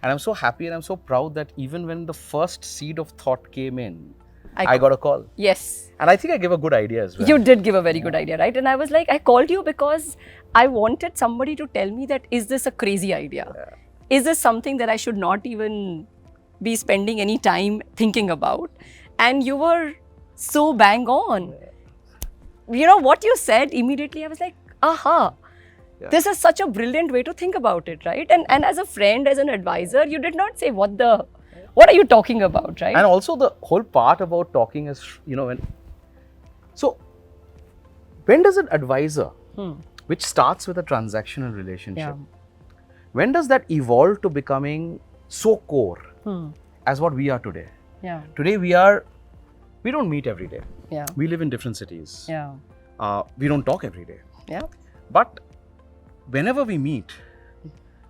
And I'm so happy and I'm so proud that even when the first seed of thought came in, I got a call. Yes. And I think I gave a good idea as well. You did give a very good idea, right? And I was like, I called you because I wanted somebody to tell me that, is this a crazy idea? Yeah. Is this something that I should not even be spending any time thinking about? And you were so bang on. You know, what you said immediately, I was like, aha. Yeah. This is such a brilliant way to think about it, right? And as a friend, as an advisor, you did not say, what are you talking about, right? And also the whole part about talking is, when does an advisor, which starts with a transactional relationship, when does that evolve to becoming so core as what we are today? Yeah. Today we don't meet every day. Yeah. We live in different cities. Yeah. We don't talk every day. Yeah. But whenever we meet,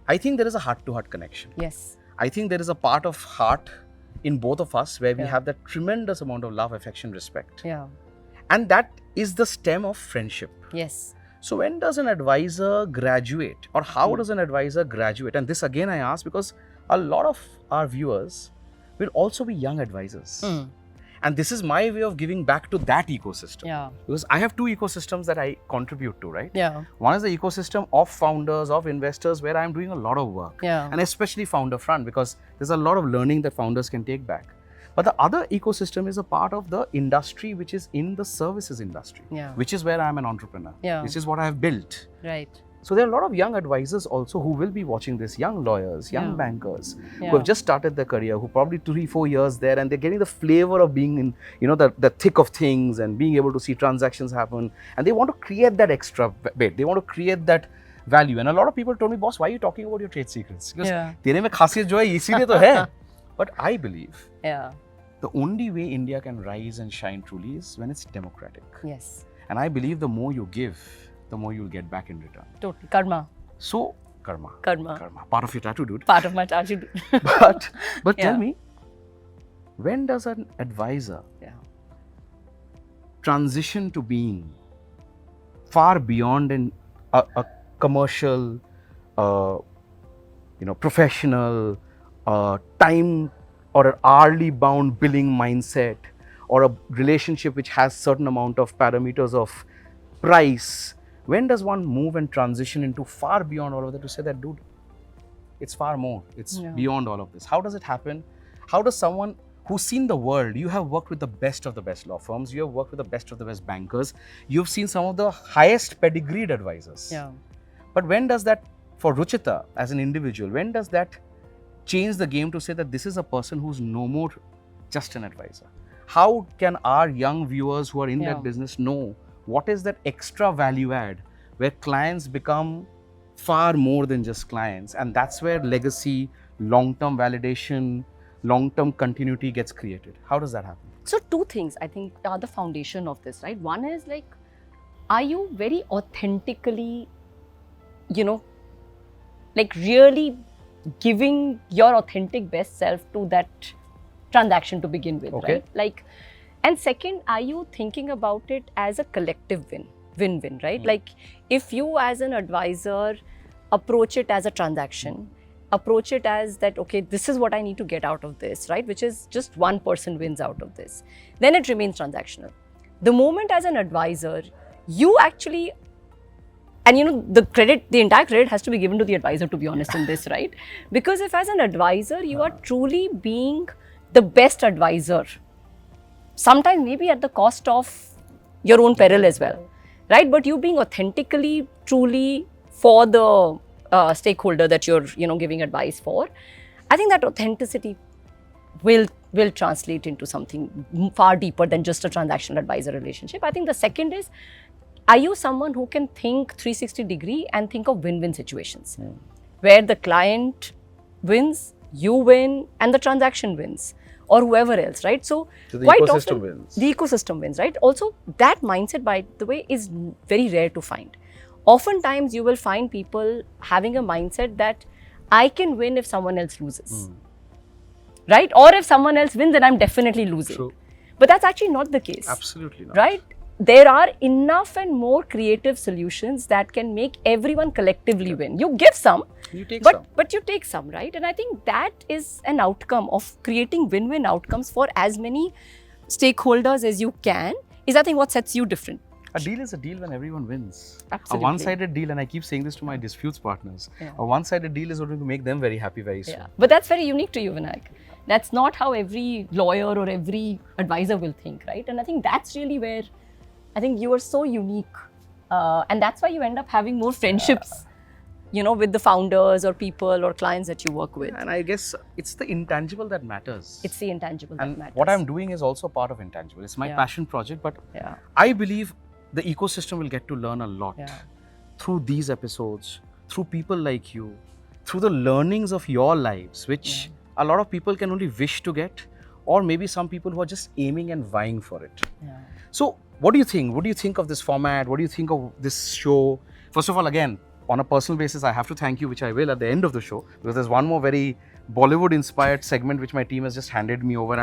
I think there is a heart-to-heart connection. Yes. I think there is a part of heart in both of us where we Yeah. have that tremendous amount of love, affection, respect. Yeah. And that is the stem of friendship. Yes. So when does an advisor graduate, or how does an advisor graduate? And this again I ask because a lot of our viewers will also be young advisors. And this is my way of giving back to that ecosystem. Yeah. Because I have two ecosystems that I contribute to, right? Yeah. One is the ecosystem of founders, of investors, where I'm doing a lot of work. Yeah. And especially founder front, because there's a lot of learning that founders can take back. But the other ecosystem is a part of the industry which is in the services industry, which is where I'm an entrepreneur. This is what I have built. Right. So there are a lot of young advisors also who will be watching this, young lawyers, young bankers, who have just started their career, who probably 3-4 years there, and they're getting the flavor of being in, the thick of things and being able to see transactions happen. And they want to create that extra bit. They want to create that value. And a lot of people told me, boss, why are you talking about your trade secrets? Because तेरे में खासियत जो है इसीलिए तो है. But I believe the only way India can rise and shine truly is when it's democratic. Yes. And I believe the more you give, the more you'll get back in return. Totally. Karma. So, karma. Part of your tattoo, dude. Part of my tattoo, dude. But tell me, when does an advisor transition to being far beyond a commercial, professional, time or an hourly bound billing mindset, or a relationship which has certain amount of parameters of price? When does one move and transition into far beyond all of that to say that, dude, it's far more, it's beyond all of this? How does it happen? How does someone who's seen the world, you have worked with the best of the best law firms, you have worked with the best of the best bankers, you've seen some of the highest pedigreed advisors. But when does that, for Ruchita as an individual, when does that change the game to say that this is a person who's no more just an advisor? How can our young viewers who are in that business know what is that extra value add where clients become far more than just clients? And that's where legacy, long-term validation, long-term continuity gets created. How does that happen? So two things I think are the foundation of this, right? One is like, are you very authentically, really giving your authentic best self to that transaction to begin with, right? And second, are you thinking about it as a collective win-win, right? Like, if you as an advisor approach it as a transaction, approach it as that, okay, this is what I need to get out of this, right? Which is just one person wins out of this, then it remains transactional. The moment as an advisor, you actually, and the entire credit has to be given to the advisor, to be honest, in this, right? Because if as an advisor, you are truly being the best advisor, sometimes maybe at the cost of your own peril as well, right? But you being authentically, truly for the stakeholder that you're, giving advice for, I think that authenticity will translate into something far deeper than just a transactional advisor relationship. I think the second is, are you someone who can think 360 degree and think of win-win situations where the client wins, you win, and the transaction wins, or whoever else, right? So the quite ecosystem often, wins. The ecosystem wins, right? Also, that mindset, by the way, is very rare to find. Oftentimes, you will find people having a mindset that I can win if someone else loses, right? Or if someone else wins, then I'm definitely losing. True. But that's actually not the case. Absolutely not. Right? there are enough and more creative solutions that can make everyone collectively win. You give some, You take but some. but you take some, right? And I think that is an outcome of creating win-win outcomes for as many stakeholders as you can. Is I think what sets you different. A deal is a deal when everyone wins. Absolutely. A one-sided deal, and I keep saying this to my disputes partners, a one-sided deal is going to make them very happy very soon. Yeah. But that's very unique to you, Vinayak. That's not how every lawyer or every advisor will think, right? And I think that's really where I think you are so unique. And that's why you end up having more friendships, with the founders or people or clients that you work with. And I guess it's the intangible that matters. It's the intangible and that matters. what I'm doing is also part of intangible. It's my passion project, but Yeah. I believe the ecosystem will get to learn a lot through these episodes, through people like you, through the learnings of your lives, which a lot of people can only wish to get, or maybe some people who are just aiming and vying for it. Yeah. So what do you think? What do you think of this format? What do you think of this show? First of all, again, on a personal basis, I have to thank you, which I will at the end of the show, because there's one more very Bollywood-inspired segment which my team has just handed me over.